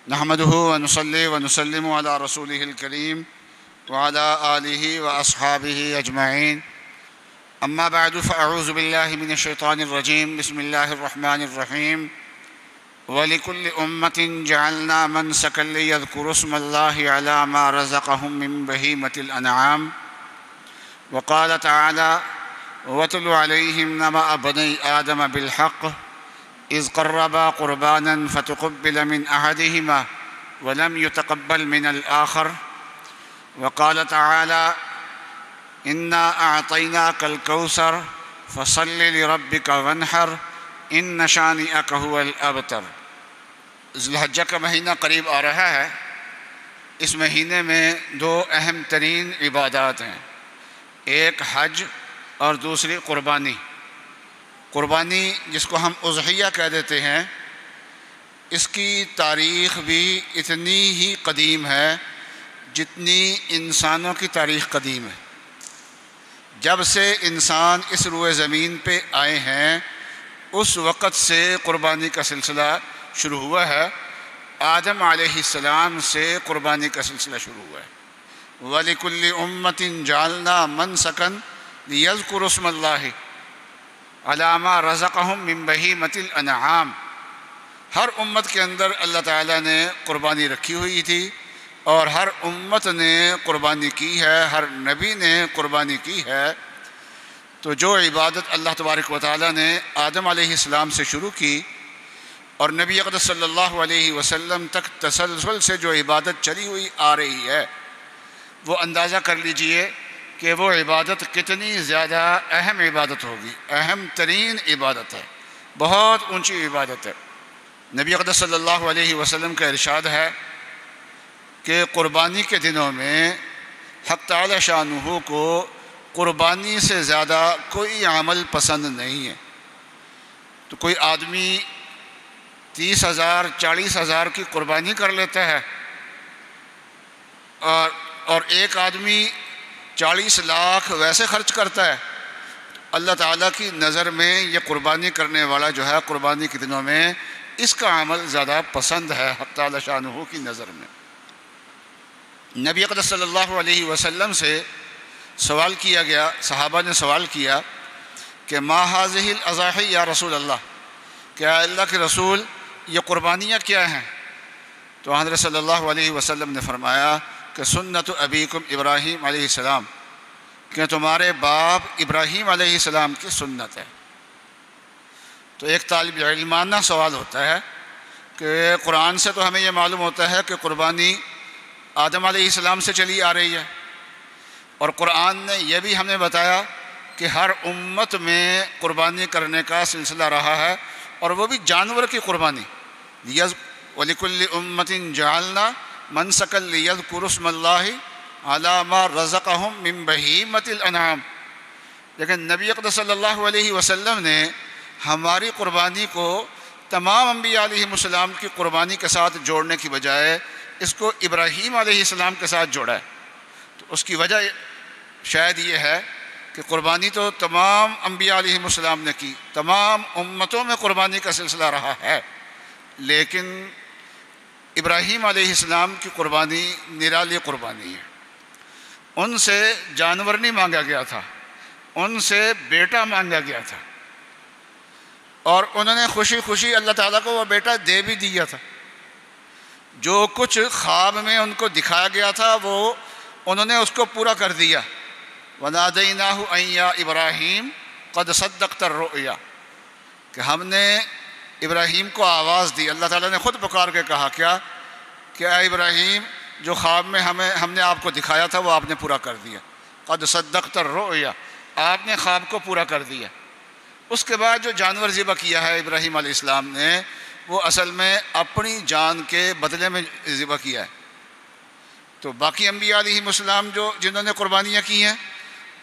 نحمده ونصلي ونسلم على رسوله الكريم وعلى آله وأصحابه أجمعين. أما بعد فأعوذ بالله من الشيطان الرجيم. بسم الله الرحمن الرحيم. ولكل أمة جعلنا منسكا ليذكروا اسم الله على ما رزقهم من بهيمة الأنعام. وقال تعالى: واتل عليهم نبأ بني آدم بالحق إذ قربا قربانا فتقبل من أحدهما ولم يتقبل من الآخر. وقال تعالى: إنا أعطيناك الكوثر فصل لربك وانحر إن شانئك هو الأبتر. ذی الحجہ کا مہینہ قریب آ رہا ہے. اس مہینے میں دو اہم ترین عبادات ہیں، ایک حج اور دوسری قربانی. قربانی جس کو ہم اضحیہ کہہ دیتے ہیں، اس کی تاریخ بھی اتنی ہی قدیم ہے جتنی انسانوں کی تاریخ قدیم ہے. جب سے انسان اس روئے زمین پہ آئے ہیں اس وقت سے قربانی کا سلسلہ شروع ہوا ہے. آدم علیہ السلام سے قربانی کا سلسلہ شروع ہوا ہے. وَلِكُلِّ أُمَّةٍ جَعَلْنَا مَنْسَكًا لِيَذْكُرُوا اسْمَ اللَّهِ عَلَىٰ مَا رَزَقَهُم مِّن بَهِيمَةِ الْأَنْعَامِ. ہر امت کے اندر اللہ تعالیٰ نے قربانی رکھی ہوئی تھی اور ہر امت نے قربانی کی ہے، ہر نبی نے قربانی کی ہے. تو جو عبادت اللہ تبارک و تعالیٰ نے آدم علیہ السلام سے شروع کی اور نبی اقدس صلی اللہ علیہ وسلم تک تسلسل سے جو عبادت چلی ہوئی آ رہی ہے، وہ اندازہ کر لیجئے کہ وہ عبادت کتنی زیادہ اہم عبادت ہوگی. اہم ترین عبادت ہے، بہت اونچی عبادت ہے. نبی اقدس صلی اللہ علیہ وسلم کا ارشاد ہے کہ قربانی کے دنوں میں حق تعالی شانہ کو قربانی سے زیادہ کوئی عمل پسند نہیں ہے. تو کوئی آدمی 30,000 40,000 کی قربانی کر لیتا ہے اور ایک آدمی 40 لاکھ ویسے خرچ کرتا ہے. اللہ تعالیٰ کی نظر میں یہ قربانی کرنے والا جو ہے قربانی کے دنوں میں اس کا عمل زیادہ پسند ہے حق تعالی شانہ کی نظر میں. نبی اقدس صلی اللہ علیہ وسلم سے سوال کیا گیا، صحابہ نے سوال کیا کہ ما هذه الاضاحی یا رسول اللہ، کیا اللہ کے رسول یہ قربانیاں کیا ہیں؟ تو حضرت صلی اللہ علیہ وسلم نے فرمایا کہ سنت ابیکم ابراہیم علیہ السلام، کہ تمہارے باپ ابراہیم علیہ السلام کی سنت ہے. تو ایک طالب علمانہ سوال ہوتا ہے کہ قرآن سے تو ہمیں یہ معلوم ہوتا ہے کہ قربانی آدم علیہ السلام سے چلی آ رہی ہے، اور قرآن نے یہ بھی ہمیں بتایا کہ ہر امت میں قربانی کرنے کا سلسلہ رہا ہے، اور وہ بھی جانور کی قربانی. وَلِكُلِّ أُمَّةٍ جَعَلْنَا مَنْسَكًا لِيَذْكُرُوا اسْمَ اللَّهِ عَلَىٰ مَا رَزَقَهُم مِّن بَهِيمَةِ الْأَنْعَامِ. لیکن نبی اقدس صلی اللہ علیہ وسلم نے ہماری قربانی کو تمام انبیاء علیہ السلام کی قربانی کے ساتھ جوڑنے کی بجائے اس کو ابراہیم علیہ السلام کے ساتھ جوڑا ہے. تو اس کی وجہ شاید یہ ہے کہ قربانی تو تمام انبیاء علیہ السلام نے کی، تمام امتوں میں قربانی کا سلسلہ رہا ہے، لیکن ابراہیم علیہ السلام کی قربانی نرالی قربانی ہے. ان سے جانور نہیں مانگا گیا تھا، ان سے بیٹا مانگا گیا تھا، اور انہوں نے خوشی خوشی اللہ تعالیٰ کو وہ بیٹا دے بھی دیا تھا. جو کچھ خواب میں ان کو دکھایا گیا تھا وہ انہوں نے اس کو پورا کر دیا. وَنَادَيْنَاهُ أَن يَا إِبْرَاهِيمُ قَدْ صَدَّقْتَ الرُّؤْيَا، کہ ہم نے ابراہیم کو آواز دی. اللہ تعالیٰ نے خود پکار کے کہا کیا کہ اے ابراہیم، جو خواب میں ہم نے آپ کو دکھایا تھا وہ آپ نے پورا کر دیا. قَدْ صَدَّقْتَ الرُّؤْيَا، آپ نے خواب کو پورا کر دیا. اس کے بعد جو جانور ذبح کیا ہے ابراہیم علیہ السلام نے، وہ اصل میں اپنی جان کے بدلے میں ذبح کیا ہے. تو باقی انبیاء علیہ السلام جنہوں نے قربانیاں کی ہیں،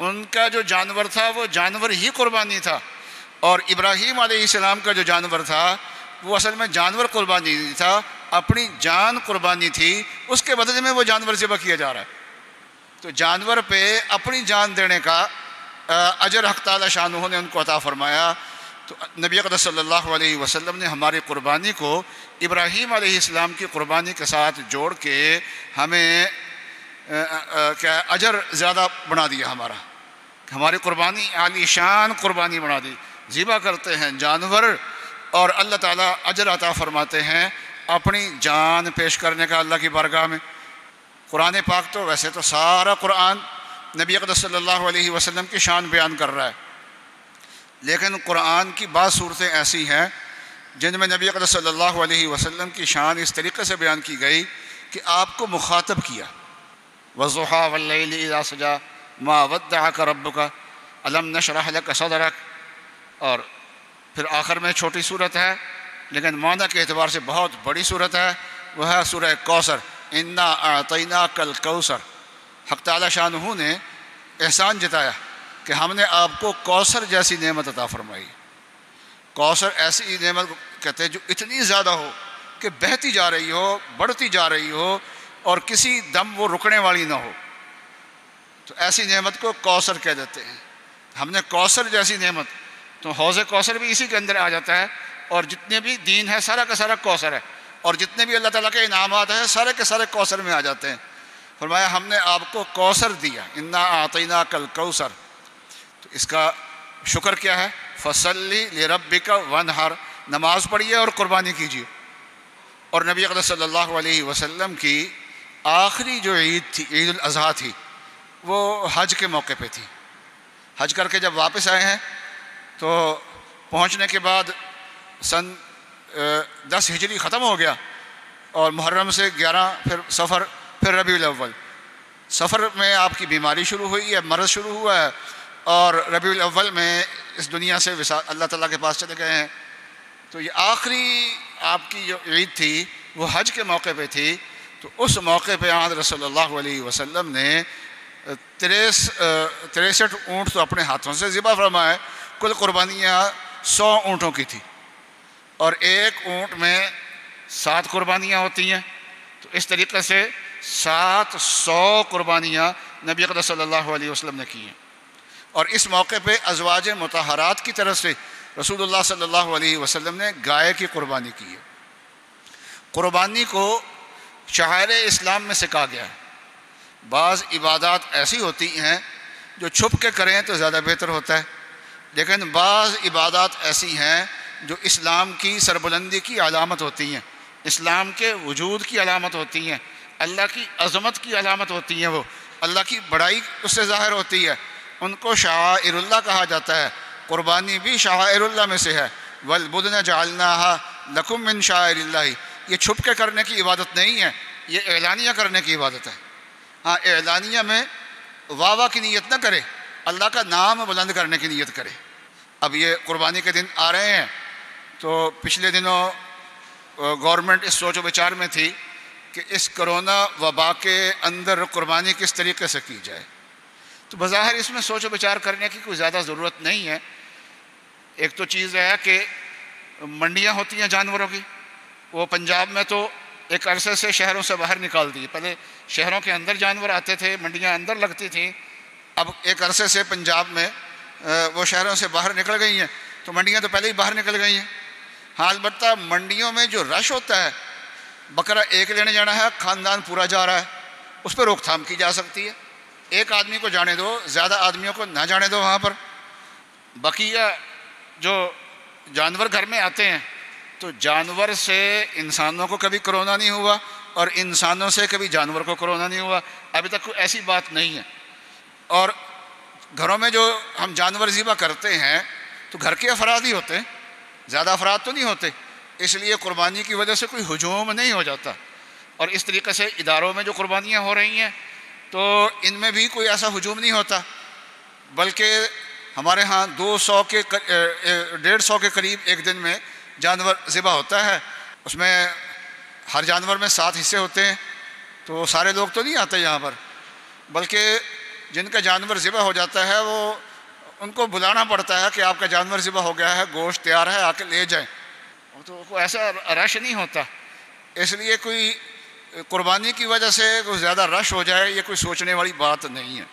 ان کا جو جانور تھا وہ جانور ہی قربانی تھا، اور ابراہیم علیہ السلام کا جو جانور تھا وہ اصل میں جانور قربانی نہیں تھا، اپنی جان قربانی تھی. اس کے بدلے میں وہ جانور ذبح کیا جا رہا ہے. تو جانور پہ اپنی جان دینے کا اجر حق تعالی شانہ نے ان کو عطا فرمایا. تو نبی اقدس صلی اللہ علیہ وسلم نے ہماری قربانی کو ابراہیم علیہ السلام کی قربانی کے ساتھ جوڑ کے ہمیں کیا اجر زیادہ بنا دیا ہماری قربانی عالی شان قربانی بنا دی. ذبح کرتے ہیں جانور اور اللہ تعالیٰ اجر عطا فرماتے ہیں اپنی جان پیش کرنے کا اللہ کی بارگاہ میں. قرآن پاک تو ویسے تو سارا قرآن نبی اقدس صلی اللہ علیہ وسلم کی شان بیان کر رہا ہے، لیکن قرآن کی بعض صورتیں ایسی ہیں جن میں نبی اقدس صلی اللہ علیہ وسلم کی شان اس طریقے سے بیان کی گئی کہ آپ کو مخاطب کیا. وَالضُّحَىٰ وَاللَّيْلِ إِذَا سَجَىٰ مَا وَدَّعَكَ رَبُّكَ أَلَمْ نَشْرَحْ لَكَ صَدْرَكَ. اور پھر آخر میں چھوٹی صورت ہے لیکن معنی کے اعتبار سے بہت بڑی صورت ہے، وہ ہے سورہ کوثر. اِنَّا أَعْطَيْنَاكَ الْكَوْثَرَ. حق تعالیٰ شانہ نے احسان جتایا کہ ہم نے آپ کو کوثر جیسی نعمت عطا فرمائی. کوثر ایسی نعمت کہتے ہیں جو اتنی زیادہ ہو کہ بہتی جا رہی ہو، بڑھتی جا رہی ہو اور کسی دم وہ رکنے والی نہ ہو، تو ایسی نعمت کو کوثر کہہ دیتے ہیں. ہم نے کوثر جیسی نعمت، تو حوض کوثر بھی اسی کے اندر آ جاتا ہے، اور جتنے بھی دین ہے سارا کا سارا کوثر ہے، اور جتنے بھی اللہ تعالیٰ کے انعامات ہیں سارے کے سارے کوثر میں آ جاتے ہیں. فرمایا ہم نے آپ کو کوثر دیا. اِنَّا أَعْطَيْنَاكَ الْكَوْثَرَ. تو اس کا شکر کیا ہے؟ فَصَلِّ لِرَبِّكَ وَانْحَرْ. نماز پڑھیے اور قربانی کیجیے. اور نبی اقدس صلی اللہ علیہ وسلم کی آخری جو عید تھی، عید الاضحیٰ تھی، وہ حج کے موقع پہ تھی. حج کر کے جب واپس آئے ہیں تو پہنچنے کے بعد سن 10 ہجری ختم ہو گیا، اور محرم سے 11، پھر سفر، پھر ربیع الاول. سفر میں آپ کی بیماری شروع ہوئی ہے، مرض شروع ہوا ہے، اور ربیع الاول میں اس دنیا سے اللہ تعالیٰ کے پاس چلے گئے ہیں. تو یہ آخری آپ کی جو عید تھی وہ حج کے موقع پہ تھی. تو اس موقع پہ آن رسول اللہ علیہ وسلم نے 63 اونٹ تو اپنے ہاتھوں سے ذبح فرمائے. کل قربانیاں 100 اونٹوں کی تھی، اور ایک اونٹ میں 7 قربانیاں ہوتی ہیں. تو اس طریقے سے 700 قربانیاں نبی اقدس صلی اللہ علیہ وسلم نے کی ہیں. اور اس موقع پہ ازواج مطہرات کی طرف سے رسول اللہ صلی اللہ علیہ وسلم نے گائے کی قربانی کی ہے. قربانی کو شعائر اسلام میں سے کہا گیا ہے. بعض عبادات ایسی ہوتی ہیں جو چھپ کے کریں تو زیادہ بہتر ہوتا ہے، لیکن بعض عبادات ایسی ہیں جو اسلام کی سربلندی کی علامت ہوتی ہیں، اسلام کے وجود کی علامت ہوتی ہیں، اللہ کی عظمت کی علامت ہوتی ہیں، وہ اللہ کی بڑائی اس سے ظاہر ہوتی ہے. ان کو شعائر اللہ کہا جاتا ہے. قربانی بھی شعائر اللہ میں سے ہے. وَالْبُدْنَ جَعَلْنَاهَا لَكُم مِّن شَعَائِرِ اللَّهِ. یہ چھپ کے کرنے کی عبادت نہیں ہے، یہ اعلانیہ کرنے کی عبادت ہے. ہاں، اعلانیہ میں واہ کی نیت نہ کرے، اللہ کا نام بلند کرنے کی نیت کرے. اب یہ قربانی کے دن آ رہے ہیں، تو پچھلے دنوں گورنمنٹ اس سوچ و بچار میں تھی کہ اس کرونا وبا کے اندر قربانی کس طریقے سے کی جائے. تو بظاہر اس میں سوچ و بچار کرنے کی کوئی زیادہ ضرورت نہیں ہے. ایک تو چیز ہے کہ منڈیاں ہوتی ہیں جانوروں کی، وہ پنجاب میں تو ایک عرصے سے شہروں سے باہر نکال دی. پہلے شہروں کے اندر جانور آتے تھے، منڈیاں اندر لگتی تھیں. اب ایک عرصے سے پنجاب میں وہ شہروں سے باہر نکل گئی ہیں، تو منڈیاں تو پہلے ہی باہر نکل گئی ہیں. ہاں، البتہ منڈیوں میں جو رش ہوتا ہے، بکرا ایک لینے جانا ہے، خاندان پورا جا رہا ہے، اس پہ روک تھام کی جا سکتی ہے. ایک آدمی کو جانے دو، زیادہ آدمیوں کو نہ جانے دو وہاں پر. بقیہ جو جانور گھر میں آتے ہیں، تو جانور سے انسانوں کو کبھی کرونا نہیں ہوا، اور انسانوں سے کبھی جانور کو کرونا نہیں ہوا. ابھی تک کوئی ایسی بات نہیں ہے. اور گھروں میں جو ہم جانور ذبح کرتے ہیں تو گھر کے افراد ہی ہوتے ہیں، زیادہ افراد تو نہیں ہوتے، اس لیے قربانی کی وجہ سے کوئی ہجوم نہیں ہو جاتا. اور اس طریقے سے اداروں میں جو قربانیاں ہو رہی ہیں تو ان میں بھی کوئی ایسا ہجوم نہیں ہوتا، بلکہ ہمارے ہاں 200 کے 150 کے قریب ایک دن میں جانور ذبح ہوتا ہے. اس میں ہر جانور میں 7 حصے ہوتے ہیں، تو سارے لوگ تو نہیں آتے یہاں پر، بلکہ جن کا جانور ذبح ہو جاتا ہے وہ ان کو بلانا پڑتا ہے کہ آپ کا جانور ذبح ہو گیا ہے، گوشت تیار ہے، آ کے لے جائیں. تو کوئی ایسا رش نہیں ہوتا. اس لیے کوئی قربانی کی وجہ سے کوئی زیادہ رش ہو جائے یہ کوئی سوچنے والی بات نہیں ہے.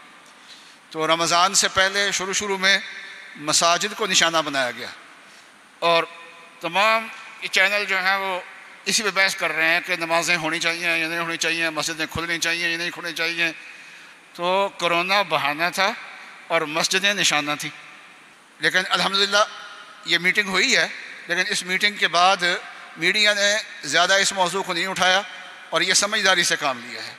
تو رمضان سے پہلے شروع میں مساجد کو نشانہ بنایا گیا. اور تمام یہ چینل جو ہیں وہ اسی پہ بحث کر رہے ہیں کہ نمازیں ہونی چاہیے یا نہیں ہونی چاہیے، مسجدیں کھلنی چاہیے یا نہیں کھلنی چاہیے۔ تو کرونا بہانہ تھا اور مسجدیں نشانہ تھیں، لیکن الحمدللہ یہ میٹنگ ہوئی ہے، لیکن اس میٹنگ کے بعد میڈیا نے زیادہ اس موضوع کو نہیں اٹھایا اور یہ سمجھداری سے کام لیا ہے۔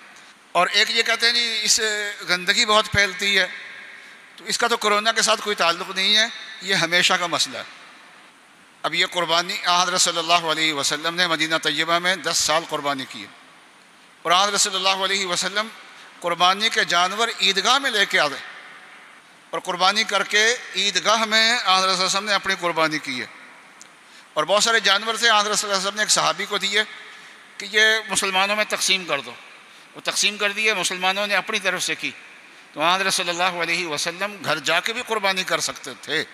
اور ایک یہ کہتے ہیں جی اس گندگی بہت پھیلتی ہے، تو اس کا تو کرونا کے ساتھ کوئی تعلق نہیں ہے، یہ ہمیشہ کا مسئلہ ہے۔ اب یہ قربانی حضرت صلی اللہ علیہ وسلم نے مدینہ طیبہ میں 10 سال قربانی کی، اور حضرت صلی اللہ علیہ وسلم قربانی کے جانور عیدگاہ میں لے کے آ گئے، اور قربانی کر کے عیدگاہ میں حضرت صلی اللہ علیہ وسلم نے اپنی قربانی کی ہے۔ اور بہت سارے جانور تھے، حضرت صلی اللہ علیہ وسلم نے ایک صحابی کو دیے کہ یہ مسلمانوں میں تقسیم کر دو، وہ تقسیم کر دیے، مسلمانوں نے اپنی طرف سے کی۔ تو حضرت صلی اللہ علیہ وسلم گھر جا کے بھی قربانی کر سکتے تھے،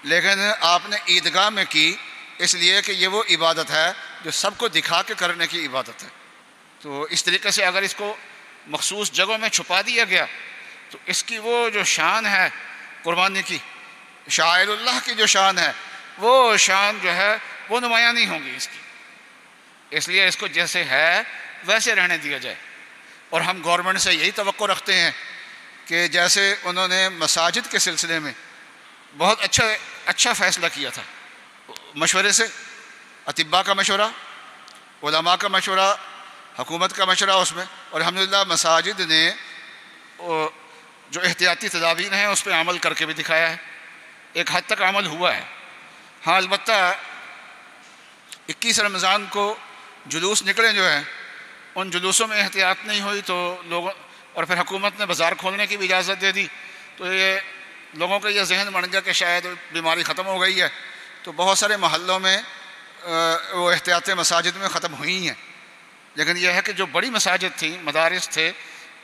لیکن آپ نے عیدگاہ میں کی، اس لیے کہ یہ وہ عبادت ہے جو سب کو دکھا کے کرنے کی عبادت ہے۔ تو اس طریقے سے اگر اس کو مخصوص جگہوں میں چھپا دیا گیا تو اس کی وہ جو شان ہے قربانی کی، شعائر اللہ کی جو شان ہے، وہ شان جو ہے وہ نمایاں نہیں ہوگی اس کی۔ اس لیے اس کو جیسے ہے ویسے رہنے دیا جائے۔ اور ہم گورنمنٹ سے یہی توقع رکھتے ہیں کہ جیسے انہوں نے مساجد کے سلسلے میں بہت اچھا فیصلہ کیا تھا، مشورے سے، اطباء کا مشورہ، علماء کا مشورہ، حکومت کا مشورہ اس میں، اور الحمدللہ مساجد نے جو احتیاطی تدابیر ہیں اس پہ عمل کر کے بھی دکھایا ہے، ایک حد تک عمل ہوا ہے۔ ہاں البتہ 21 رمضان کو جلوس نکلے جو ہیں، ان جلوسوں میں احتیاط نہیں ہوئی تو لوگوں، اور پھر حکومت نے بازار کھولنے کی بھی اجازت دے دی، تو یہ لوگوں کا یہ ذہن بن گیا کہ شاید بیماری ختم ہو گئی ہے، تو بہت سارے محلوں میں وہ احتیاطیں مساجد میں ختم ہوئی ہیں۔ لیکن یہ ہے کہ جو بڑی مساجد تھیں، مدارس تھے،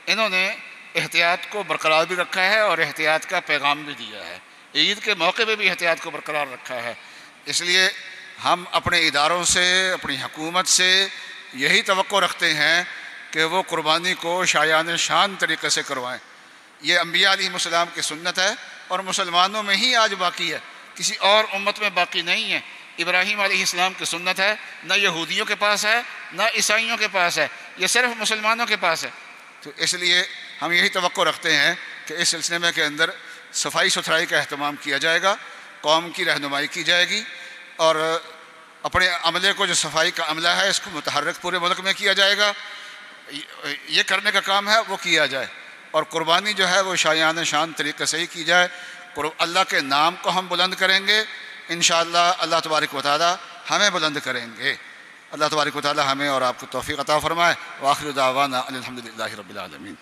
انہوں نے احتیاط کو برقرار بھی رکھا ہے اور احتیاط کا پیغام بھی دیا ہے، عید کے موقع پہ بھی احتیاط کو برقرار رکھا ہے۔ اس لیے ہم اپنے اداروں سے، اپنی حکومت سے یہی توقع رکھتے ہیں کہ وہ قربانی کو شایان شان طریقے سے کروائیں۔ یہ انبیاء علیہ السلام کی سنت ہے اور مسلمانوں میں ہی آج باقی ہے، کسی اور امت میں باقی نہیں ہے۔ ابراہیم علیہ السلام کی سنت ہے، نہ یہودیوں کے پاس ہے نہ عیسائیوں کے پاس ہے، یہ صرف مسلمانوں کے پاس ہے۔ تو اس لیے ہم یہی توقع رکھتے ہیں کہ اس سلسلے میں کے اندر صفائی ستھرائی کا اہتمام کیا جائے گا، قوم کی رہنمائی کی جائے گی، اور اپنے عملے کو جو صفائی کا عملہ ہے اس کو متحرک پورے ملک میں کیا جائے گا، یہ کرنے کا کام ہے وہ کیا جائے، اور قربانی جو ہے وہ شایان شان طریقے سے ہی کی جائے۔ اللہ کے نام کو ہم بلند کریں گے، انشاءاللہ اللہ تبارک و تعالی ہمیں بلند کریں گے۔ اللہ تبارک و تعالی ہمیں اور آپ کو توفیق عطا فرمائے۔ وآخر دعوانا الحمدللہ رب العالمین۔